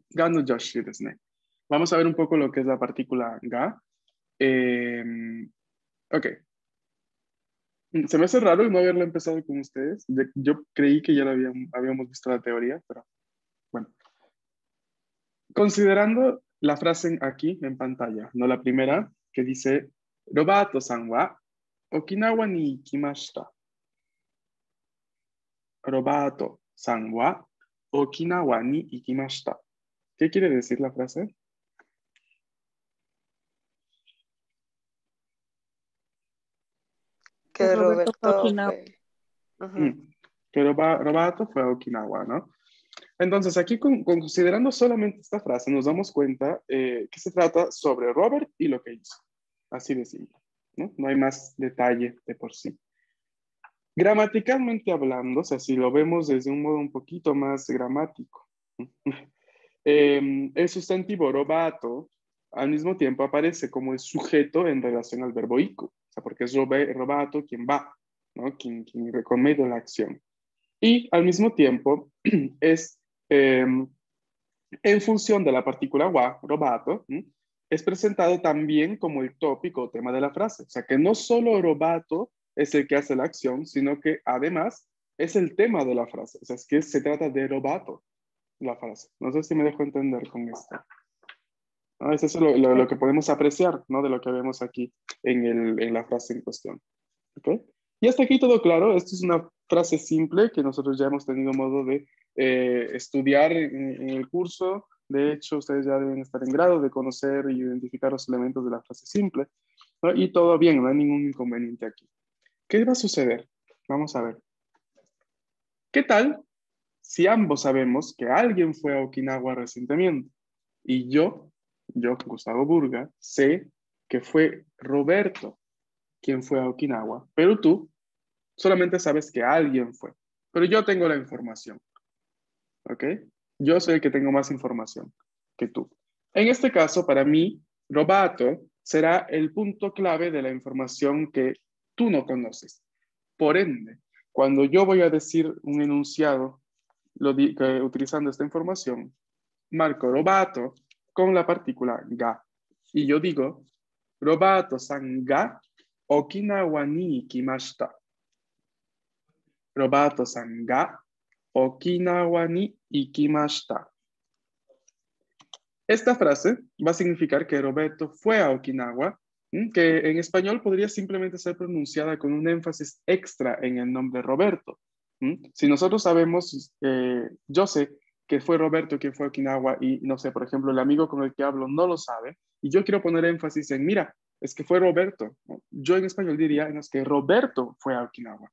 ga no yoshi desu ne. Vamos a ver un poco lo que es la partícula ga. Ok. Se me hace raro no haberlo empezado con ustedes. Yo creí que ya lo habíamos visto la teoría, pero bueno. Considerando la frase aquí en pantalla, ¿no? La primera que dice, Robato-san wa Okinawa ni ikimashita. Robato-san wa Okinawa ni ikimashita. ¿Qué quiere decir la frase? Que Roberto fue a Roberto Okinawa. fue. Ujú. Que Robato fue a Okinawa, ¿no? Entonces, aquí considerando solamente esta frase, nos damos cuenta que se trata sobre Robert y lo que hizo. Así de simple, ¿no? No hay más detalle de por sí. Gramaticalmente hablando, o sea, si lo vemos desde un modo un poquito más gramático, el sustantivo robato al mismo tiempo aparece como el sujeto en relación al verbo iku, o sea, porque es robato quien va, ¿no? Quien recomienda la acción. Y al mismo tiempo es en función de la partícula wa, robato, es presentado también como el tópico o tema de la frase. O sea, que no solo robato es el que hace la acción, sino que además es el tema de la frase. O sea, es que se trata de robato, la frase. No sé si me dejo entender con esto. ¿No? Eso es lo que podemos apreciar, ¿no? De lo que vemos aquí en la frase en cuestión. ¿Okay? Y hasta aquí todo claro. Esto es una frase simple que nosotros ya hemos tenido modo de estudiar en el curso. De hecho, ustedes ya deben estar en grado de conocer y identificar los elementos de la frase simple, ¿no? Y todo bien, no hay ningún inconveniente aquí. ¿Qué va a suceder? Vamos a ver. ¿Qué tal si ambos sabemos que alguien fue a Okinawa recientemente? Y yo, Gustavo Burga, sé que fue Roberto quien fue a Okinawa, pero tú solamente sabes que alguien fue. Pero yo tengo la información. ¿Ok? Yo soy el que tengo más información que tú. En este caso, para mí, Robato será el punto clave de la información que tú no conoces. Por ende, cuando yo voy a decir un enunciado utilizando esta información, marco Robato con la partícula ga. Y yo digo, Robato-san ga Okinawa ni ikimashita. Robato-san ga Okinawa ni ikimashita. Esta frase va a significar que Roberto fue a Okinawa, que en español podría simplemente ser pronunciada con un énfasis extra en el nombre Roberto. Si nosotros sabemos, yo sé que fue Roberto quien fue a Okinawa y no sé, por ejemplo, el amigo con el que hablo no lo sabe y yo quiero poner énfasis en, mira, es que fue Roberto, ¿no? Yo en español diría, no, es que Roberto fue a Okinawa.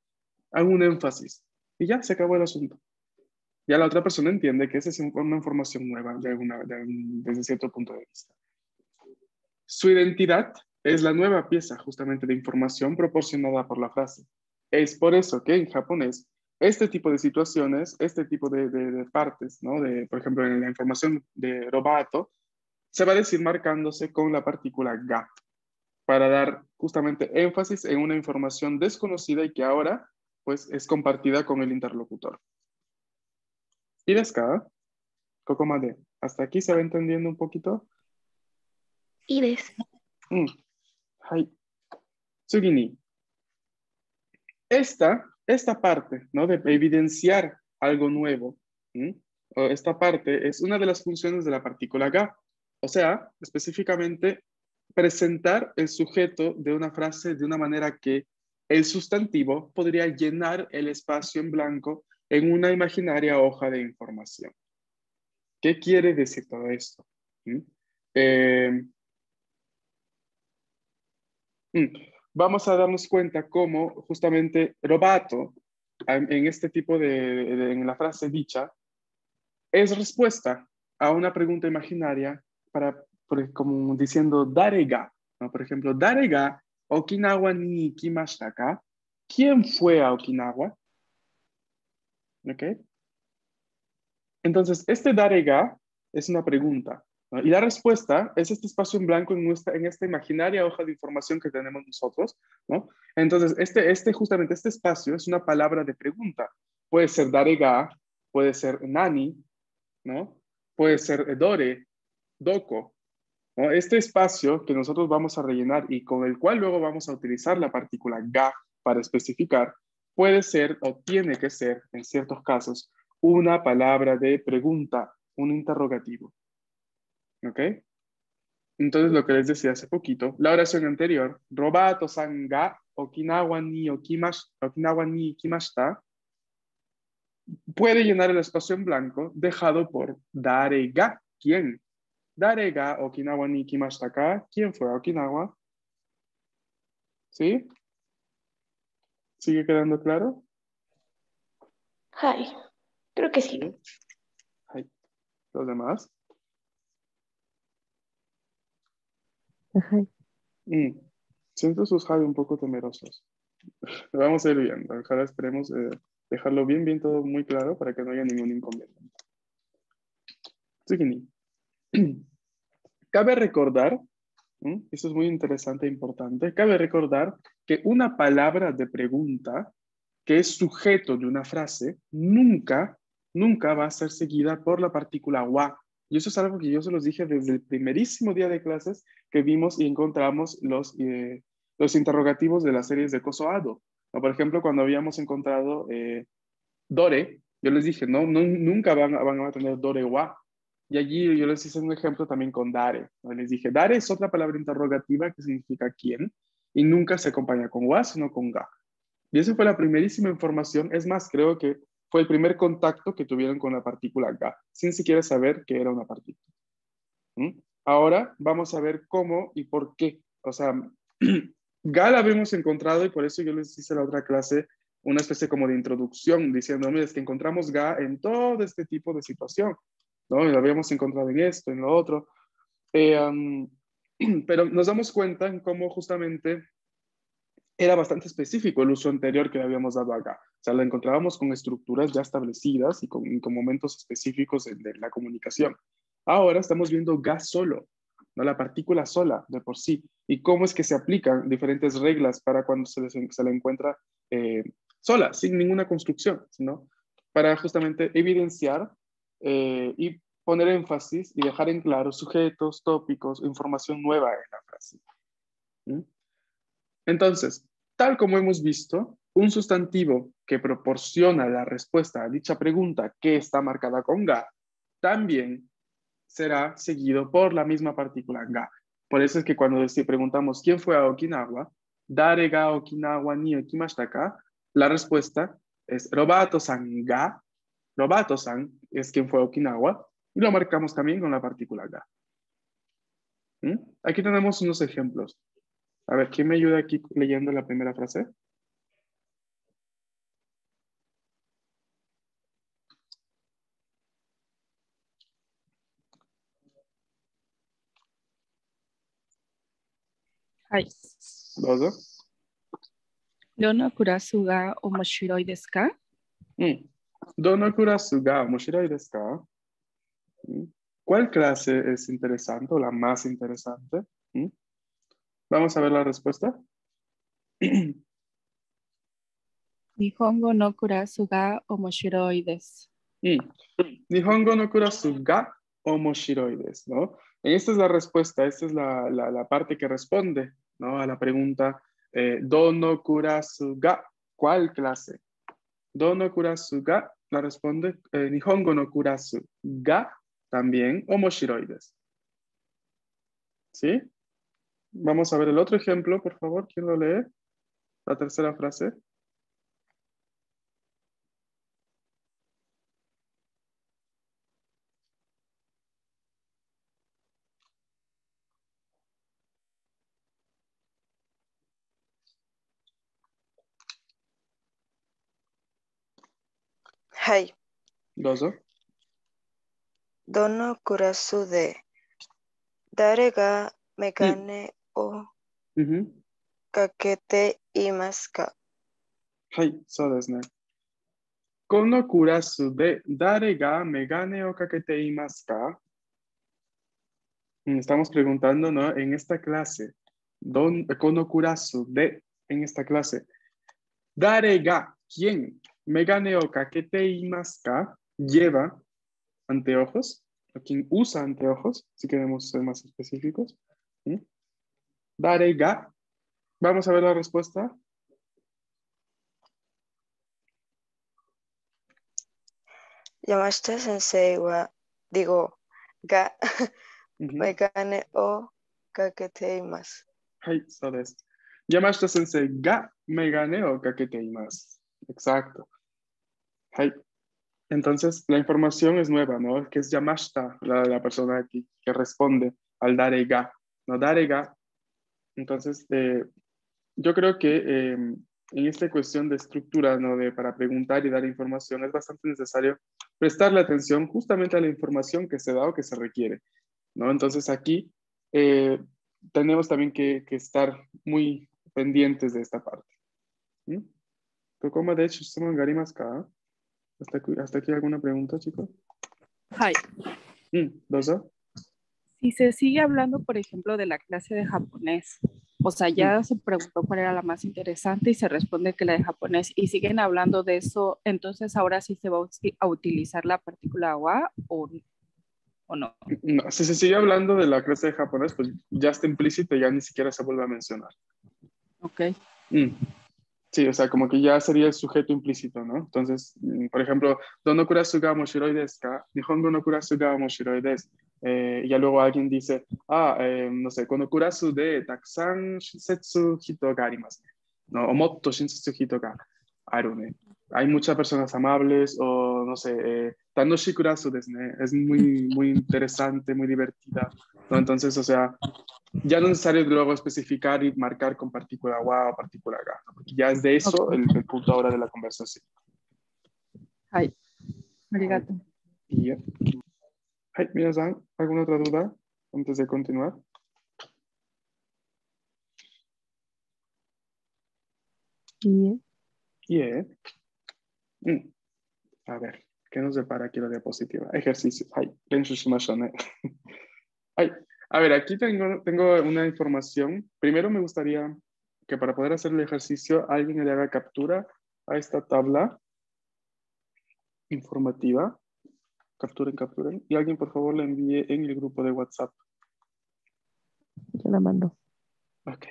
Hago un énfasis y ya se acabó el asunto. Ya la otra persona entiende que esa es una información nueva desde cierto punto de vista. Su identidad es la nueva pieza justamente de información proporcionada por la frase. Es por eso que en japonés este tipo de situaciones, este tipo de partes, ¿no? Por ejemplo, en la información de robato, se va a decir marcándose con la partícula ga, para dar justamente énfasis en una información desconocida y que ahora pues es compartida con el interlocutor. ¿Y desca? Kokomade. ¿Hasta aquí se va entendiendo un poquito? いいです。はい。次に、esta parte, ¿no? De evidenciar algo nuevo, esta parte es una de las funciones de la partícula ga. O sea, específicamente, presentar el sujeto de una frase de una manera que el sustantivo podría llenar el espacio en blanco en una imaginaria hoja de información. ¿Qué quiere decir todo esto? Vamos a darnos cuenta cómo justamente robato, en este tipo en la frase dicha, es respuesta a una pregunta imaginaria como diciendo darega, ¿no? Por ejemplo, darega Okinawa ni ikimashita ka. ¿Quién fue a Okinawa? ¿Ok? Entonces, este darega es una pregunta, ¿no? Y la respuesta es este espacio en blanco en esta imaginaria hoja de información que tenemos nosotros, ¿no? Entonces, justamente este espacio es una palabra de pregunta. Puede ser darega, puede ser nani, ¿no? puede ser dore, doko, ¿no? Este espacio que nosotros vamos a rellenar y con el cual luego vamos a utilizar la partícula ga para especificar, puede ser o tiene que ser, en ciertos casos, una palabra de pregunta, un interrogativo. ¿Ok? Entonces, lo que les decía hace poquito, la oración anterior, Robato-san ga Okinawa ni ikimashita, puede llenar el espacio en blanco dejado por dare ga, ¿quién? Dare ga Okinawa ni ikimashita ka, ¿quién fue a Okinawa? ¿Sí? ¿Sigue quedando claro? Hi. Creo que sí. Sí. Ay, los demás. Ajá. Siento sus Javi un poco temerosos. Vamos a ir viendo. Ojalá esperemos dejarlo bien todo muy claro para que no haya ningún inconveniente. Seguini. Cabe recordar, eso es muy interesante e importante, cabe recordar que una palabra de pregunta que es sujeto de una frase nunca va a ser seguida por la partícula wa. Y eso es algo que yo se los dije desde el primerísimo día de clases que vimos y encontramos los interrogativos de las series de Kosoado. ¿No? Por ejemplo, cuando habíamos encontrado Dore, yo les dije, nunca van a tener Dore wa. Y allí yo les hice un ejemplo también con Dare. ¿No? Les dije, Dare es otra palabra interrogativa que significa quién y nunca se acompaña con wa, sino con ga. Y esa fue la primerísima información. Es más, creo que fue el primer contacto que tuvieron con la partícula ga, sin siquiera saber que era una partícula. Ahora vamos a ver cómo y por qué. O sea, ga la habíamos encontrado y por eso yo les hice la otra clase una especie como de introducción, diciendo, mira, es que encontramos ga en todo este tipo de situación, ¿no? Y lo habíamos encontrado en esto, en lo otro. Pero nos damos cuenta en cómo justamente era bastante específico el uso anterior que le habíamos dado acá. O sea, la encontrábamos con estructuras ya establecidas y con momentos específicos de la comunicación. Ahora estamos viendo gas solo, ¿no? La partícula sola de por sí. Y cómo es que se aplican diferentes reglas para cuando se le encuentra sola, sin ninguna construcción, sino para justamente evidenciar y poner énfasis y dejar en claro sujetos, tópicos, información nueva en la frase. ¿Mm? Entonces, tal como hemos visto, un sustantivo que proporciona la respuesta a dicha pregunta que está marcada con ga, también será seguido por la misma partícula ga. Por eso es que cuando preguntamos quién fue a Okinawa, dare ga Okinawa ni okimashita ka, la respuesta es Robato-san ga. Robato-san es quien fue a Okinawa y lo marcamos también con la partícula ga. Aquí tenemos unos ejemplos. A ver, ¿quién me ayuda aquí leyendo la primera frase? Hi. Dozo. どのクラスが面白いですか? ¿Dono kurasu ga omoshiroi desu ka? ¿Cuál clase es interesante o la más interesante? Vamos a ver la respuesta. 日本語のクラスが面白いです。Nihongo no kurasu ga omoshiroi desu, ¿no? Esta es la respuesta, esta es la parte que responde, ¿no? A la pregunta, ¿dono kurasu ga? ¿Cuál clase? Dono kurasu ga, la responde Nihongo no kurasu ga, también omoshiroi desu. ¿Sí? Vamos a ver el otro ejemplo, por favor. ¿Quién lo lee? La tercera frase. Hai. Dozo. どのクラスで誰がメガネを Ujú. かけていますか? Hai, so desu ne. Kono kurasu de dare ga megane o kakete imasu ka? Estamos preguntando, ¿no? En esta clase, kono kurasu de, en esta clase, dare ga, ¿quién? Megane o kakete imasu ka? Lleva anteojos. o quien usa anteojos, si queremos ser más específicos. ¿Mm? Darega. Vamos a ver la respuesta. Yamashita sensei wa, digo, ga, Ujú. megane o kakete imasu. はい、そうです。山下先生がメガネをかけています. Exacto. はい. Entonces, la información es nueva, ¿no? Que es Yamashita, la persona que responde al darega, ¿no? Darega. Entonces, yo creo que en esta cuestión de estructura, ¿no? Para preguntar y dar información, es bastante necesario prestarle atención justamente a la información que se da o que se requiere, ¿no? Entonces, aquí tenemos también que estar muy pendientes de esta parte. ¿Mm? ¿Cómo de hecho se acá? ¿Hasta aquí alguna pregunta, chicos? はい。どうぞ。 Si se sigue hablando, por ejemplo, de la clase de japonés, o sea, ya se preguntó cuál era la más interesante y se responde que la de japonés y siguen hablando de eso, entonces ahora sí se va a utilizar la partícula wa o no. No, si se sigue hablando de la clase de japonés, pues ya está implícito y ya ni siquiera se vuelve a mencionar. Ok. Sí, o sea, como que ya sería el sujeto implícito, ¿no? Entonces, por ejemplo, Dono kurasu ga omoshiroi desu ka? Nihongo no kurasu ga omoshiroi desu. Y ya luego alguien dice, no sé, kono kurasu de takusan shinsetsu hito ga arimasu ne. No, o motto shinsetsu hito ga aru ne. Hay muchas personas amables o, no sé, tanoshi kurasu desu ne. Es muy, muy interesante, muy divertida, ¿no? Entonces, o sea, ya no es necesario luego especificar y marcar con partícula wa o partícula ga, ¿no? Porque ya es de eso el punto ahora de la conversación. はい。ありがとう。Y ya. Hey, ¿minasan, alguna otra duda antes de continuar? いいえ。 Yeah. A ver, ¿qué nos depara aquí la diapositiva? Ejercicio. Ay, Ay, a ver, aquí tengo una información. Primero me gustaría que para poder hacer el ejercicio alguien le haga captura a esta tabla informativa. Capturen. Y alguien, por favor, la envíe en el grupo de WhatsApp. Yo la mando. Ok.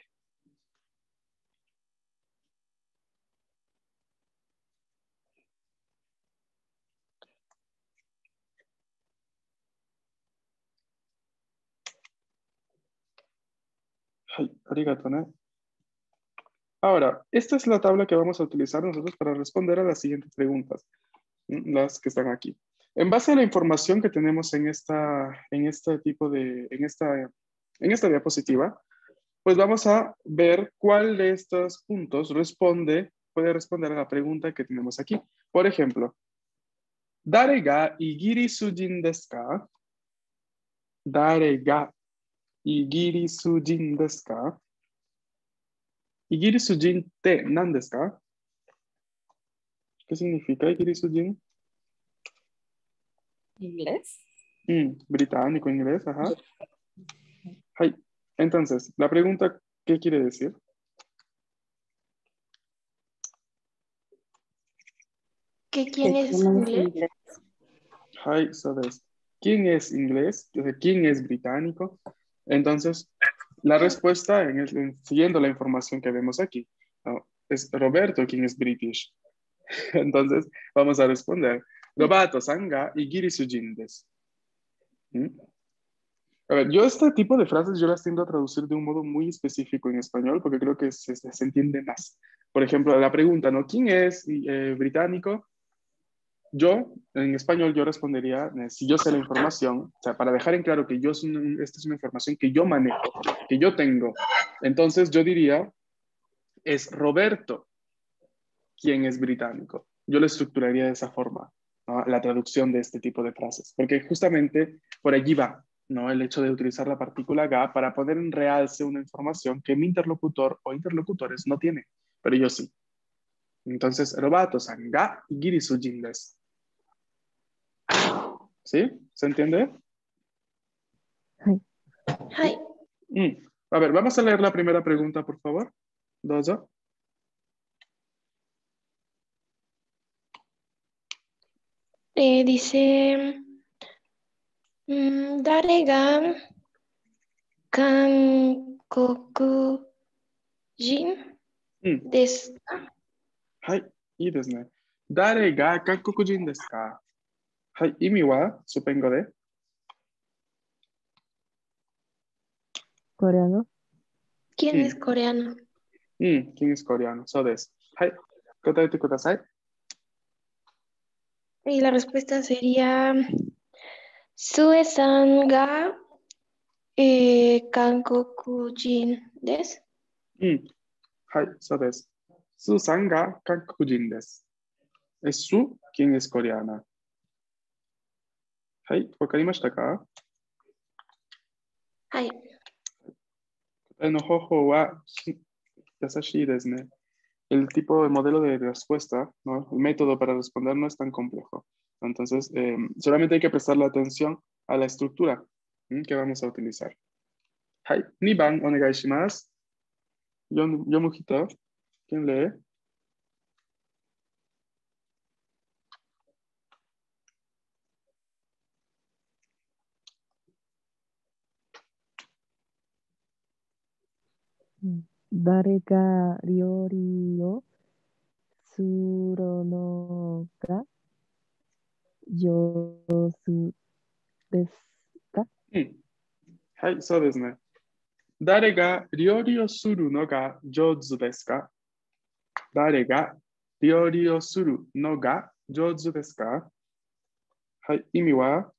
Ay, arigato, ¿no? Ahora, esta es la tabla que vamos a utilizar nosotros para responder a las siguientes preguntas, las que están aquí. En base a la información que tenemos en esta diapositiva, pues vamos a ver cuál de estos puntos puede responder a la pregunta que tenemos aquí. Por ejemplo, ¿Dare ga igirisujin desu ka? ¿Dare ga igirisujin desu ka? ¿Igirisujin te nan desu ka? ¿Qué significa igirisujin? ¿Inglés? Británico, inglés, ajá. Hai. Entonces, la pregunta, ¿qué quiere decir? ¿Que quién es inglés? Hai, ¿sabes? ¿Quién es inglés? O sea, ¿quién es británico? Entonces, la respuesta, siguiendo la información que vemos aquí, ¿no? Es Roberto quien es British. Entonces, vamos a responder. Roberto Sanga igirisujin desu. A ver, yo este tipo de frases yo las tiendo a traducir de un modo muy específico en español porque creo que se entiende más. Por ejemplo, la pregunta, ¿no? ¿Quién es británico? Yo, en español, yo respondería, si yo sé la información, o sea, para dejar en claro que esta es una información que yo manejo, que yo tengo. Entonces yo diría, es Roberto quien es británico. Yo lo estructuraría de esa forma, ¿no? La traducción de este tipo de frases, porque justamente por allí va, ¿no? El hecho de utilizar la partícula ga para poner en realce una información que mi interlocutor o interlocutores no tienen, pero yo sí. Entonces, Robato-san ga igirisujin desu. ¿Sí? ¿Se entiende? Hi. A ver, vamos a leer la primera pregunta, por favor. Dozo. Dice, 誰が韓国人うん。ですか？はい。いいですね。誰が韓国人ですか？はい。意味は、スペイン語で。Coreano. ¿Quién es うん。coreano? うん。¿Quién es coreano? そうです。はい。答えてください。Y la respuesta sería Sue-san ga Kankokujin desu. うん。はい。そうです。スーさんが韓国人です。su, ¿quién es coreana? はい。わかりましたか？はい。答えの方法は優しいですね。El tipo de modelo de respuesta, ¿no? El método para responder no es tan complejo. Entonces, solamente hay que prestarle atención a la estructura que vamos a utilizar. はい。2番お願いします。読む人、¿quién lee? Darega Ryorio Suronoga Yosu desu ka? はい、そうですね。誰が料理をするのが上手ですか？誰が料理をするのが上手ですか？はい、意味は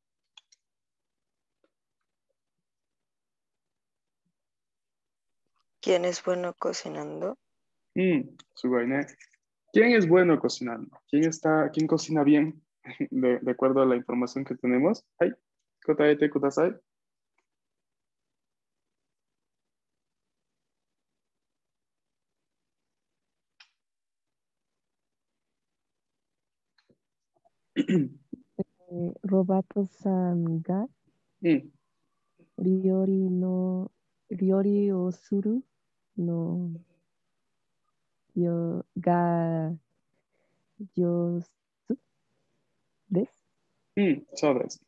¿Quién es bueno cocinando? すごいね。¿Quién es bueno cocinando? ¿Quién cocina bien? De acuerdo a la información que tenemos. はい、答えてください。Robato-san ga うん、ryori o suru no yo ga yosu desu. そうです。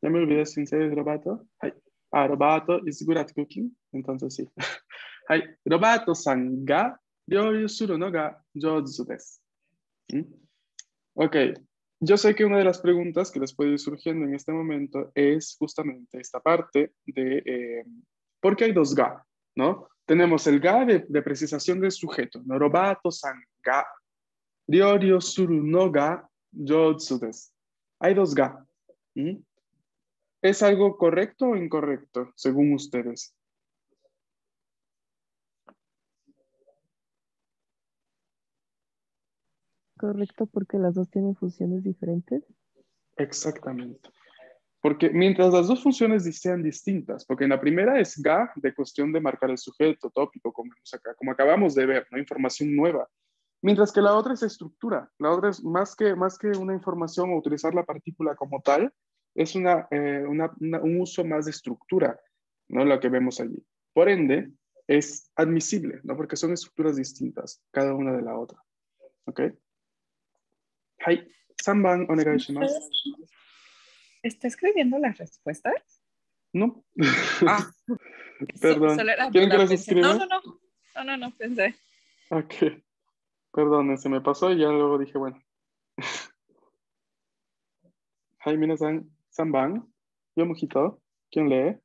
ya me olvidé sin ser Robato. はい。Robato is good at cooking. Entonces sí. はい。ロバートさんが料理するのが上手です。Ok. Yo sé que una de las preguntas que les puede ir surgiendo en este momento es justamente esta parte de ¿por qué hay dos ga? ¿No? Tenemos el ga de precisación del sujeto, ¿no? Robato san ga, ryoryou suru no ga jōtsu desu. Hay dos ga. ¿Es algo correcto o incorrecto, según ustedes? Correcto, porque las dos tienen funciones diferentes. Exactamente. Porque mientras las dos funciones sean distintas, porque en la primera es ga de cuestión de marcar el sujeto, tópico, como, como acabamos de ver, ¿no? Información nueva. Mientras que la otra es estructura. La otra es más que una información o utilizar la partícula como tal, es un uso más de estructura, ¿no? Lo que vemos allí. Por ende, es admisible, ¿no? Porque son estructuras distintas, cada una de la otra. ¿Ok? Hai, 3番 onegai shimasu. ¿Está escribiendo las respuestas? No. Ah, Perdón. solo era ¿Quieren que duda, las pensé. escriba? No, pensé. Ok. Perdón, se me pasó y ya luego dije, bueno. Hai, minasan, 3番. Yo, mojito. ¿Quién lee?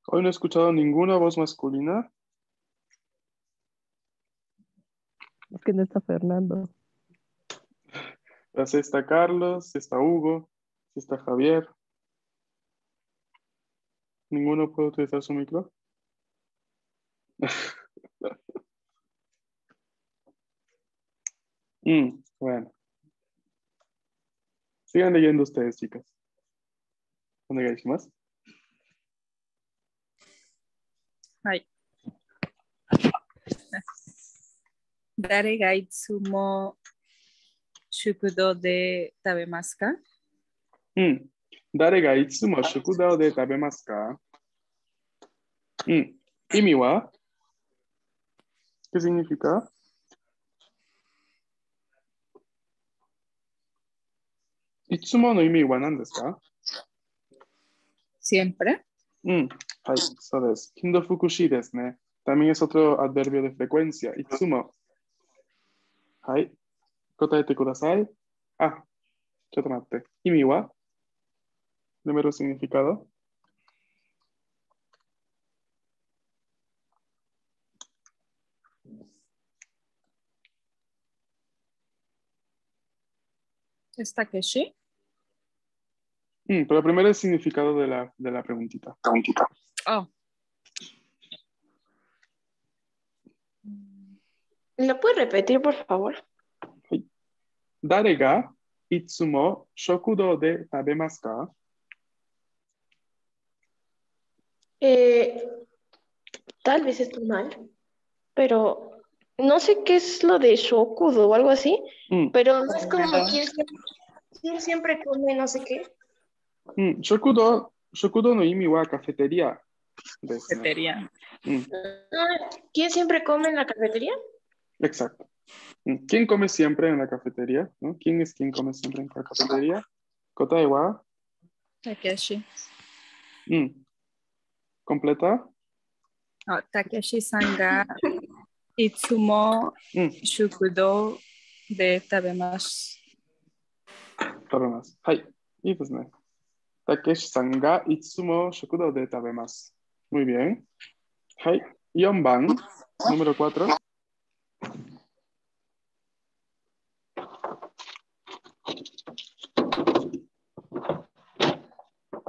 Hoy no he escuchado ninguna voz masculina. Es que no está Fernando. Sí está Carlos, sí está Hugo, sí está Javier. ¿Ninguno puede utilizar su micro? Bueno. Sigan leyendo ustedes, chicas. Onegaishimasu. はい。誰がいつも食堂で食べますか？誰がいつも食堂で食べますか？ Imi wa, ¿qué significa? Itsumo no imi wa nan desu ka? Siempre. はい、そうです。Kindo fukushi ですね。También es otro adverbio de frecuencia. Itsumo. はい。答えてください。あ、ちょっと待って。意味は número significado. ¿Es Takeshi? Pero primero el significado de la preguntita. Oh. ¿Lo puedes repetir, por favor? 誰がいつも食堂で食べますか? Tal vez estoy mal, pero no sé qué es lo de shokudo o algo así, pero no es como quién siempre come no sé qué. 食堂の意味はカフェテリアですね。 Cafetería. ¿Quién siempre come en la cafetería? Exacto. ¿Quién come siempre en la cafetería? ¿No? ¿Quién es quien come siempre en la cafetería? Kotae wa Takeshi. ¿Completa? Oh, Takeshi-san ga itsumo shukudo de tabemasu. 食べます。はい。いいですね。Takeshi-sanがいつも食堂で食べます。Muy bien. はい。4番、número 4.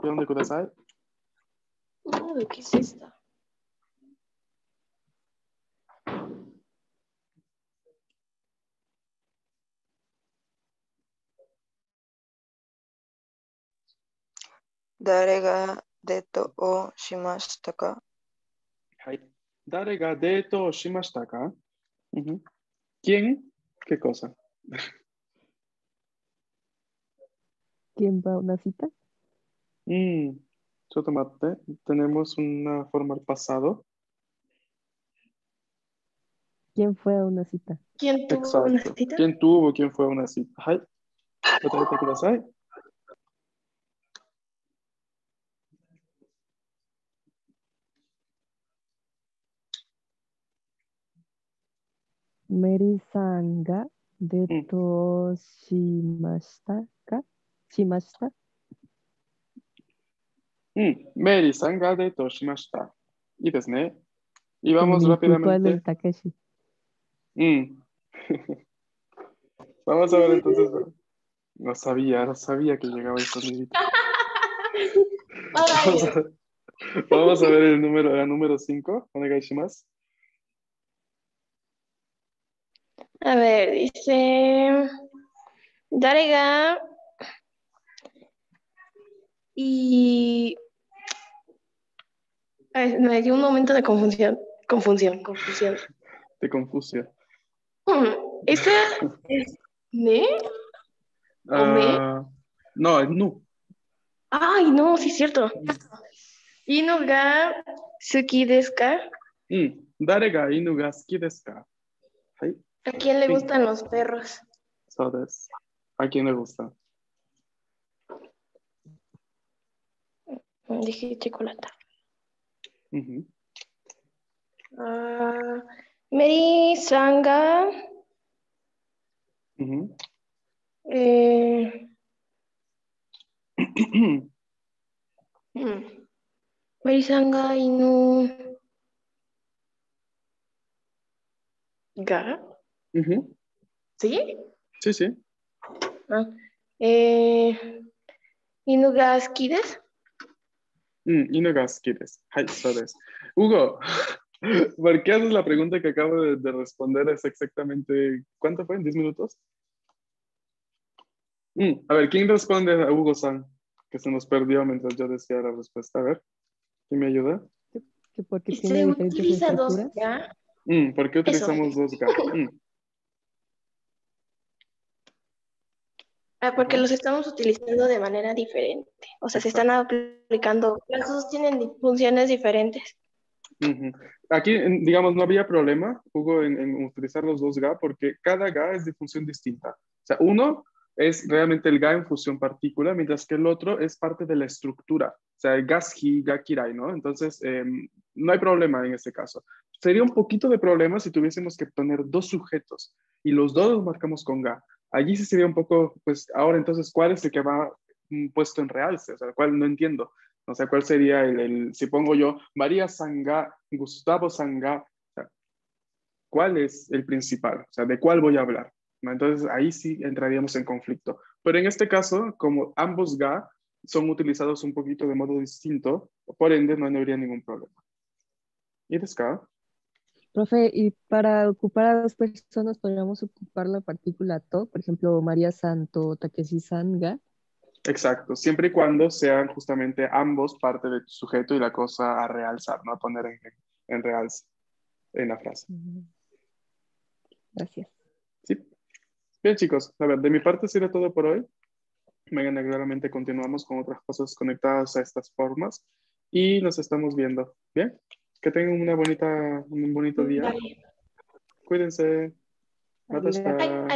¿Dónde kudasai? ¿Qué es esto? ¿Dare ga deto o shimashita ka? はい。誰がデートをしましたか? ¿Quién? ¿Qué cosa? ¿Quién va a una cita? ちょっと待って。Tenemos una forma al pasado. ¿Quién fue a una cita? ¿Quién tuvo una Exacto. cita? ¿Quién tuvo? ¿Quién fue a una cita? はい。答えてください。Meri-san ga deto shimashita ka? ¿Shimashita? メリーさんがデートをしました。いいですね。Y Como vamos mi puntual rápidamente. del Takeshi. Vamos a ver entonces. No sabía que llegaba el sonidito. Vamos a ver el número 5. Onegaishimasu. A ver, dice Darega y me dio un momento de confusión. Te confusio. ¿Esta es ne o me? No, es nu. Ay, no, sí es cierto. Inu ga suki desu ka? 誰が犬が好きですか? はい。 ¿A quién le gustan los perros? そうです。¿A quién le gusta? Dije chocolate. Ujú. Mary Sanga. Ujú. Mary Sanga inu ga. Ujú. ¿Sí? Sí, sí. Inu ga suki desu? 犬が好きです。はい、そうです。Hugo, ¿por qué haces la pregunta que acabo de responder? Es exactamente, ¿cuánto fue? ¿10 minutos? A ver, ¿quién responde a Hugo-san? Que se nos perdió mientras yo decía la respuesta. A ver, ¿quién me ayuda? Que porque ¿Se tiene diferentes utiliza dos estructuras. ga? ¿Por qué utilizamos dos ga? Porque los estamos utilizando de manera diferente. O sea, se están aplicando. Los dos tienen funciones diferentes. Aquí, digamos, no había problema, Hugo, en utilizar los dos ga, porque cada ga es de función distinta. O sea, uno es realmente el ga en función partícula, mientras que el otro es parte de la estructura. O sea, el gas-hi, ga-kirai, ¿no? Entonces, no hay problema en este caso. Sería un poquito de problema si tuviésemos que poner dos sujetos y los dos los marcamos con ga. Allí sí sería un poco, pues, ahora entonces, ¿cuál es el que va puesto en realce? O sea, ¿cuál no entiendo? O sea, ¿cuál sería si pongo yo María Sanga, Gustavo Sanga, o sea, ¿cuál es el principal? O sea, ¿de cuál voy a hablar? ¿No? Entonces ahí sí entraríamos en conflicto. Pero en este caso, como ambos ga son utilizados un poquito de modo distinto, por ende no habría ningún problema. ¿Y desca? Profe, y para ocupar a dos personas podríamos ocupar la partícula to, por ejemplo, María Santo, Takeshi Sanga. Exacto, siempre y cuando sean justamente ambos parte de tu sujeto y la cosa a realzar, ¿no? A poner en realce en la frase. Gracias. Sí. Bien, chicos, a ver, de mi parte sería todo por hoy. Mañana claramente continuamos con otras cosas conectadas a estas formas y nos estamos viendo. Bien, que tengan un bonito día. Dale. Cuídense. Natashka.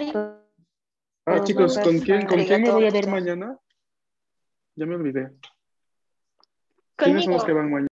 Ay, Chicos, ¿con quién me voy a ver Arigato. mañana? Ya me olvidé. ¿Quiénes son los que van mañana?